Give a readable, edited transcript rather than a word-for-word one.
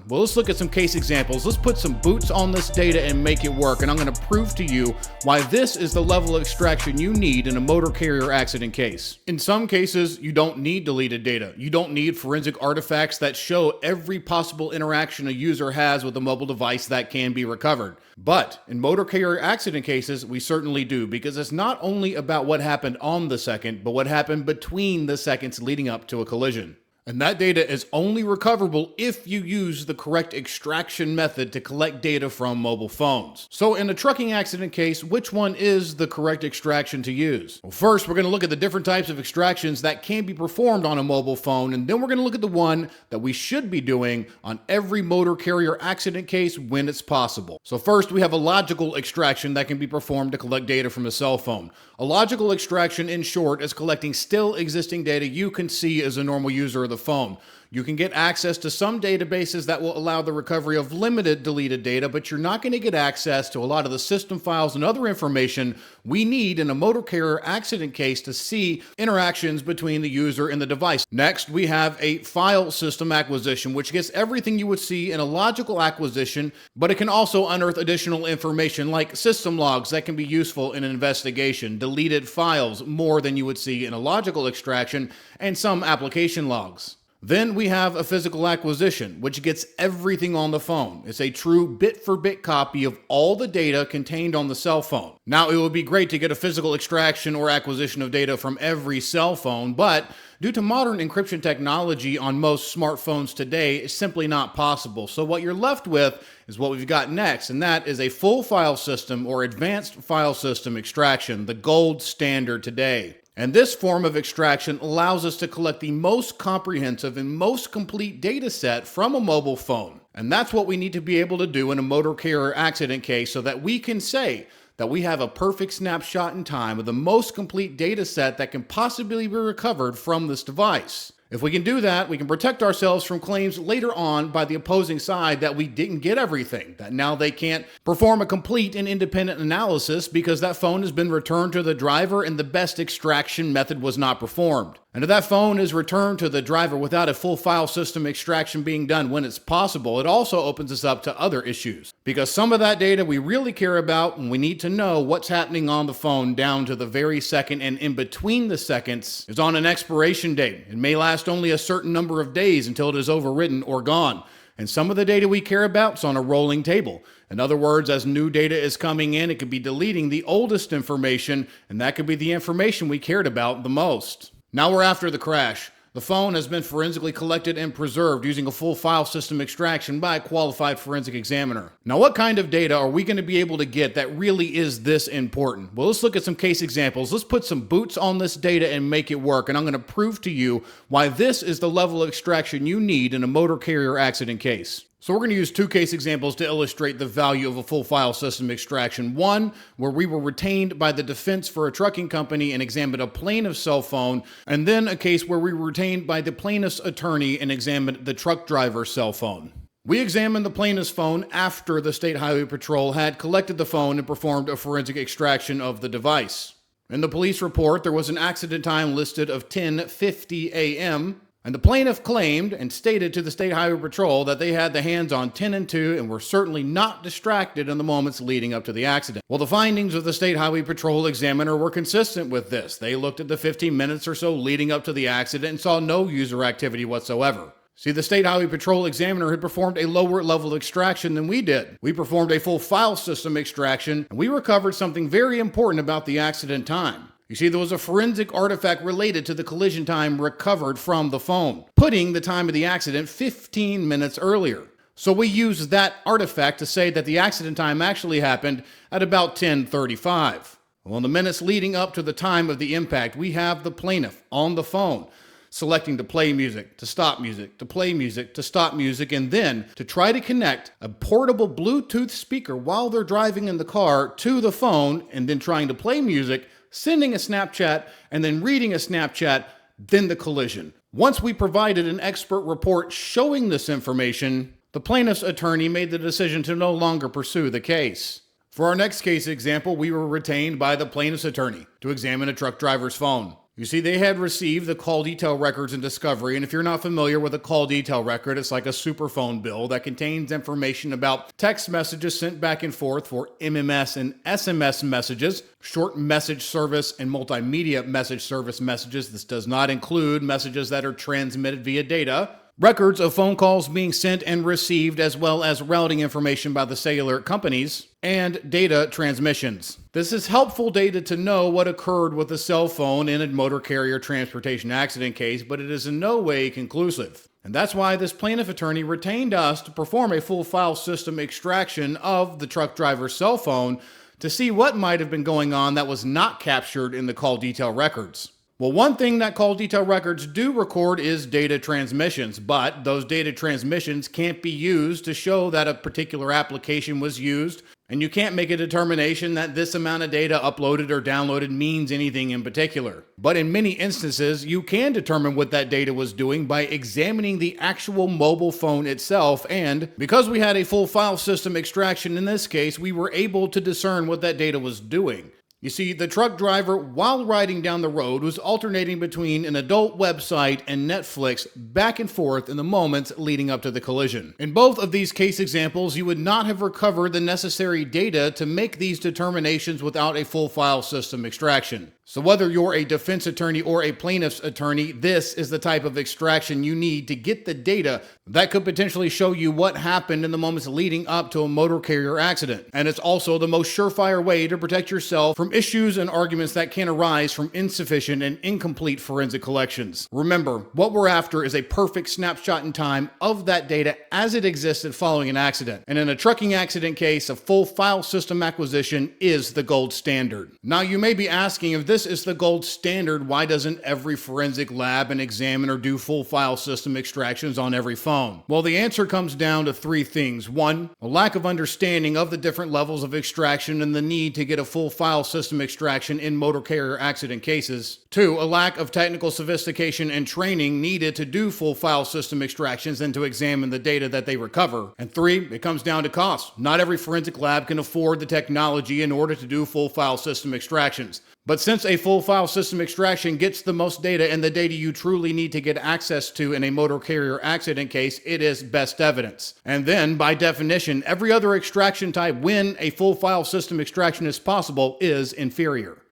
important? Well, let's look at some case examples. Let's put some boots on this data and make it work. And I'm going to prove to you why this is the level of extraction you need in a motor carrier accident case. In some cases, you don't need deleted data. You don't need forensic artifacts that show every possible interaction a user has with a mobile device that can be recovered. But in motor carrier accident cases, we certainly do, because it's not only about what happened on the second, but what happened between the seconds leading up to a collision. And that data is only recoverable if you use the correct extraction method to collect data from mobile phones. So in a trucking accident case, which one is the correct extraction to use? Well, first, we're going to look at the different types of extractions that can be performed on a mobile phone, and then we're going to look at the one that we should be doing on every motor carrier accident case when it's possible. So first, we have a logical extraction that can be performed to collect data from a cell phone. A logical extraction, in short, is collecting still existing data you can see as a normal user of the phone. You can get access to some databases that will allow the recovery of limited deleted data, but you're not going to get access to a lot of the system files and other information we need in a motor carrier accident case to see interactions between the user and the device. Next, we have a file system acquisition, which gets everything you would see in a logical acquisition, but it can also unearth additional information like system logs that can be useful in an investigation, deleted files more than you would see in a logical extraction, and some application logs. Then we have a physical acquisition, which gets everything on the phone. It's a true bit-for-bit copy of all the data contained on the cell phone. Now, it would be great to get a physical extraction or acquisition of data from every cell phone, but due to modern encryption technology on most smartphones today, it's simply not possible. So what you're left with is what we've got next, and that is a full file system or advanced file system extraction, the gold standard today. And this form of extraction allows us to collect the most comprehensive and most complete data set from a mobile phone. And that's what we need to be able to do in a motor carrier accident case so that we can say that we have a perfect snapshot in time of the most complete data set that can possibly be recovered from this device. If we can do that, we can protect ourselves from claims later on by the opposing side that we didn't get everything, that now they can't perform a complete and independent analysis because that phone has been returned to the driver and the best extraction method was not performed. And if that phone is returned to the driver without a full file system extraction being done when it's possible, it also opens us up to other issues. Because some of that data we really care about and we need to know what's happening on the phone down to the very second and in between the seconds is on an expiration date. It may last only a certain number of days until it is overwritten or gone. And some of the data we care about is on a rolling table. In other words, as new data is coming in, it could be deleting the oldest information, and that could be the information we cared about the most. Now we're after the crash. The phone has been forensically collected and preserved using a full file system extraction by a qualified forensic examiner. Now, what kind of data are we going to be able to get that really is this important? Well, let's look at some case examples. Let's put some boots on this data and make it work. And I'm going to prove to you why this is the level of extraction you need in a motor carrier accident case. So we're going to use two case examples to illustrate the value of a full file system extraction. One, where we were retained by the defense for a trucking company and examined a plaintiff's cell phone, and then a case where we were retained by the plaintiff's attorney and examined the truck driver's cell phone. We examined the plaintiff's phone after the State Highway Patrol had collected the phone and performed a forensic extraction of the device. In the police report, there was an accident time listed of 10:50 a.m., and the plaintiff claimed and stated to the State Highway Patrol that they had the hands on 10 and 2 and were certainly not distracted in the moments leading up to the accident. Well, the findings of the State Highway Patrol examiner were consistent with this. They looked at the 15 minutes or so leading up to the accident and saw no user activity whatsoever. See, the State Highway Patrol examiner had performed a lower level extraction than we did. We performed a full file system extraction, and we recovered something very important about the accident time. You see, there was a forensic artifact related to the collision time recovered from the phone, putting the time of the accident 15 minutes earlier. So we used that artifact to say that the accident time actually happened at about 10:35. Well, in the minutes leading up to the time of the impact, we have the plaintiff on the phone selecting to play music, to stop music, to play music, to stop music, and then to try to connect a portable Bluetooth speaker while they're driving in the car to the phone and then trying to play music, sending a Snapchat, and then reading a Snapchat, then the collision. Once we provided an expert report showing this information, the plaintiff's attorney made the decision to no longer pursue the case. For our next case example, we were retained by the plaintiff's attorney to examine a truck driver's phone. You see, they had received the call detail records in Discovery, and if you're not familiar with a call detail record, it's like a superphone bill that contains information about text messages sent back and forth for MMS and SMS messages, short message service and multimedia message service messages. This does not include messages that are transmitted via data. Records of phone calls being sent and received, as well as routing information by the cellular companies, and data transmissions. This is helpful data to know what occurred with a cell phone in a motor carrier transportation accident case, but it is in no way conclusive. And that's why this plaintiff attorney retained us to perform a full file system extraction of the truck driver's cell phone to see what might have been going on that was not captured in the call detail records. Well, one thing that call detail records do record is data transmissions, but those data transmissions can't be used to show that a particular application was used, and you can't make a determination that this amount of data uploaded or downloaded means anything in particular. But in many instances, you can determine what that data was doing by examining the actual mobile phone itself, and because we had a full file system extraction in this case, we were able to discern what that data was doing. You see, the truck driver, while riding down the road, was alternating between an adult website and Netflix back and forth in the moments leading up to the collision. In both of these case examples, you would not have recovered the necessary data to make these determinations without a full file system extraction. So whether you're a defense attorney or a plaintiff's attorney, this is the type of extraction you need to get the data that could potentially show you what happened in the moments leading up to a motor carrier accident. And it's also the most surefire way to protect yourself from issues and arguments that can arise from insufficient and incomplete forensic collections. Remember, what we're after is a perfect snapshot in time of that data as it existed following an accident. And in a trucking accident case, a full file system acquisition is the gold standard. Now, you may be asking, if this is the gold standard, why doesn't every forensic lab and examiner do full file system extractions on every phone? Well, the answer comes down to three things. One, a lack of understanding of the different levels of extraction and the need to get a full file system extraction in motor carrier accident cases. Two, a lack of technical sophistication and training needed to do full file system extractions and to examine the data that they recover. And three, it comes down to cost. Not every forensic lab can afford the technology in order to do full file system extractions. But since a full file system extraction gets the most data and the data you truly need to get access to in a motor carrier accident case, it is best evidence. And then, by definition, every other extraction type when a full file system extraction is possible is inferior.